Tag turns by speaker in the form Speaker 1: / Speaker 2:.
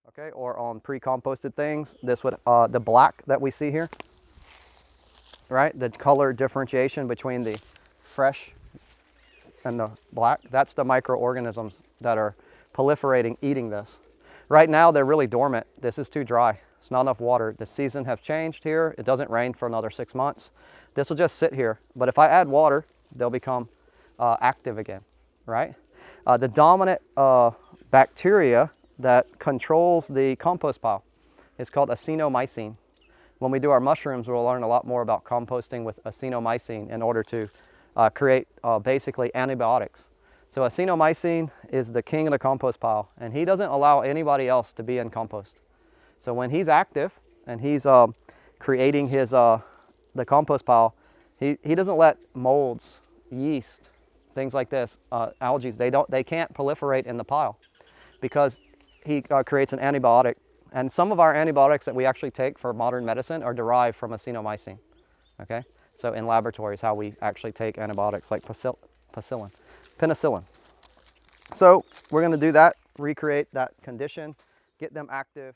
Speaker 1: okay, or on pre-composted things. This would, the black that we see here, right? The color differentiation between the fresh and the black, that's the microorganisms that are proliferating, eating this. Right now, they're really dormant. This is too dry. It's not enough water. The season has changed here. It doesn't rain for another 6 months. This will just sit here. But if I add water, they'll become active again, right? The dominant bacteria that controls the compost pile is called Actinomycin. When we do our mushrooms, we'll learn a lot more about composting with Actinomycin in order to create basically antibiotics. So Actinomycin is the king of the compost pile, and he doesn't allow anybody else to be in compost. So when he's active and he's creating his the compost pile, he doesn't let molds, yeast, things like this, algae, they can't proliferate in the pile because he creates an antibiotic. And some of our antibiotics that we actually take for modern medicine are derived from Actinomycin. Okay, so in laboratories, how we actually take antibiotics like penicillin. So we're going to do that, recreate that condition, get them active.